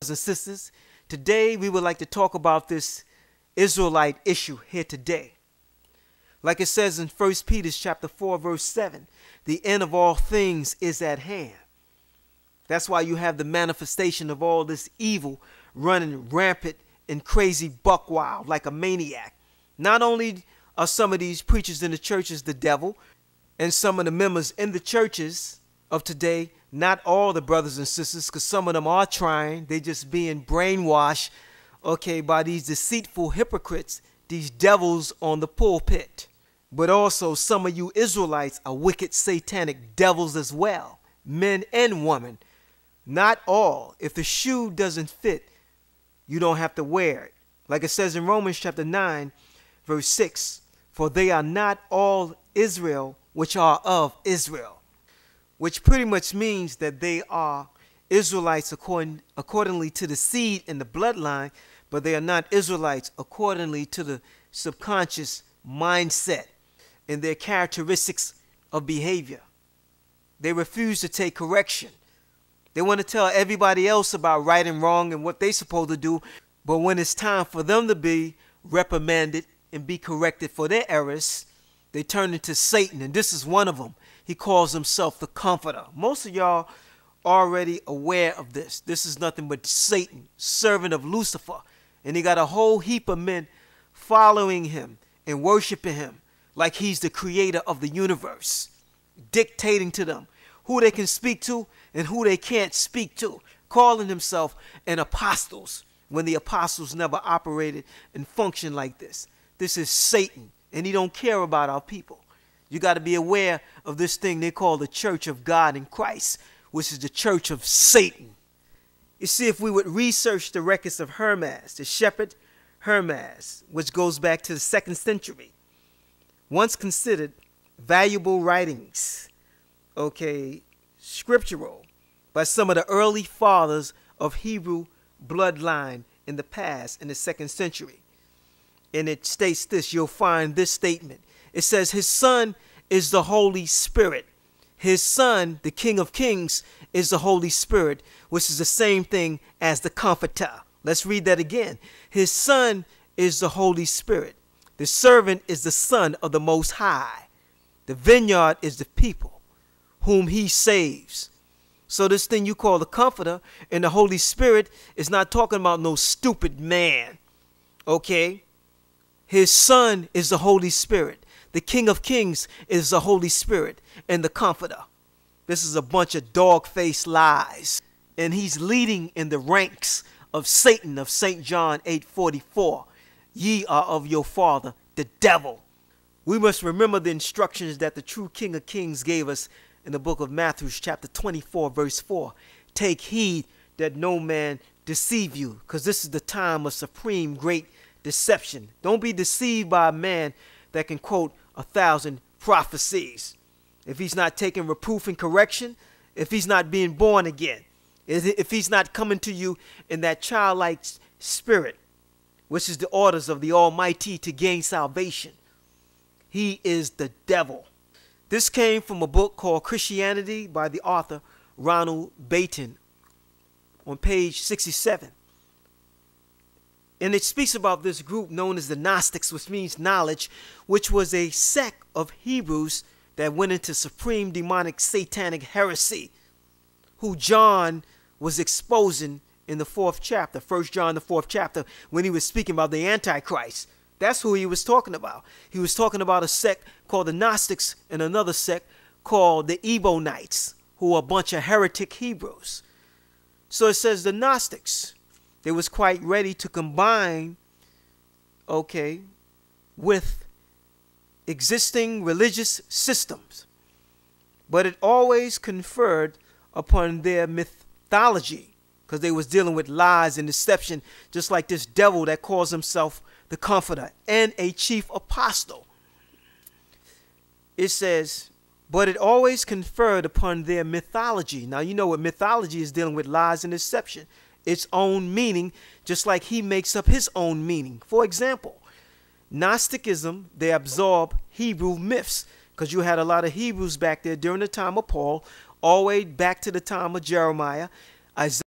and sisters, today we would like to talk about this Israelite issue here today. Like it says in 1 Peter chapter 4 verse 7, the end of all things is at hand. That's why you have the manifestation of all this evil running rampant and crazy buck wild like a maniac. Not only are some of these preachers in the churches the devil, and some of the members in the churches of today, not all the brothers and sisters, because some of them are trying, they just being brainwashed, by these deceitful hypocrites, these devils on the pulpit. But also some of you Israelites are wicked satanic devils as well, men and women. Not all. If the shoe doesn't fit, you don't have to wear it. Like it says in Romans chapter 9, verse 6, for they are not all Israel which are of Israel. Which pretty much means that they are Israelites accordingly to the seed and the bloodline, but they are not Israelites accordingly to the subconscious mindset and their characteristics of behavior. They refuse to take correction. They want to tell everybody else about right and wrong and what they're supposed to do, but when it's time for them to be reprimanded and be corrected for their errors, they turn into Satan, and this is one of them. He calls himself the Comforter. Most of y'all already aware of this. This is nothing but Satan, servant of Lucifer. And he got a whole heap of men following him and worshiping him like he's the creator of the universe, dictating to them who they can speak to and who they can't speak to, calling himself an apostles when the apostles never operated and functioned like this. This is Satan, and he don't care about our people. You got to be aware of this thing they call the Church of God in Christ, which is the church of Satan. You see, if we would research the records of Hermas, the shepherd Hermas, which goes back to the 2nd century, once considered valuable writings, scriptural, by some of the early fathers of Hebrew bloodline in the past, in the 2nd century. And it states this, you'll find this statement. It says, his son is the Holy Spirit. His son, the King of Kings, is the Holy Spirit, which is the same thing as the Comforter. Let's read that again. His son is the Holy Spirit. The servant is the Son of the Most High. The vineyard is the people whom he saves. So this thing you call the Comforter and the Holy Spirit is not talking about no stupid man. His son is the Holy Spirit. The King of Kings is the Holy Spirit and the Comforter. This is a bunch of dog-faced lies. And he's leading in the ranks of Satan of St. John 8:44. Ye are of your father, the devil. We must remember the instructions that the true King of Kings gave us in the book of Matthew chapter 24 verse 4. Take heed that no man deceive you, because this is the time of supreme great deception. Don't be deceived by a man that can quote 1,000 prophecies. If he's not taking reproof and correction, if he's not being born again, if he's not coming to you in that childlike spirit, which is the orders of the Almighty to gain salvation, he is the devil. This came from a book called Christianity by the author Ronald Baton on page 67. And it speaks about this group known as the Gnostics, which means knowledge, which was a sect of Hebrews that went into supreme demonic satanic heresy, who John was exposing in the 4th chapter, 1 John the 4th chapter, when he was speaking about the Antichrist. That's who he was talking about. He was talking about a sect called the Gnostics and another sect called the Ebonites, who are a bunch of heretic Hebrews. So it says the Gnostics, they was quite ready to combine, with existing religious systems. But it always conferred upon their mythology, because they was dealing with lies and deception, just like this devil that calls himself the Comforter and a chief apostle. It says, but it always conferred upon their mythology. Now, you know what mythology is, dealing with lies and deception. Its own meaning, just like he makes up his own meaning. For example, Gnosticism, they absorb Hebrew myths, because you had a lot of Hebrews back there during the time of Paul, all the way back to the time of Jeremiah, Isaiah.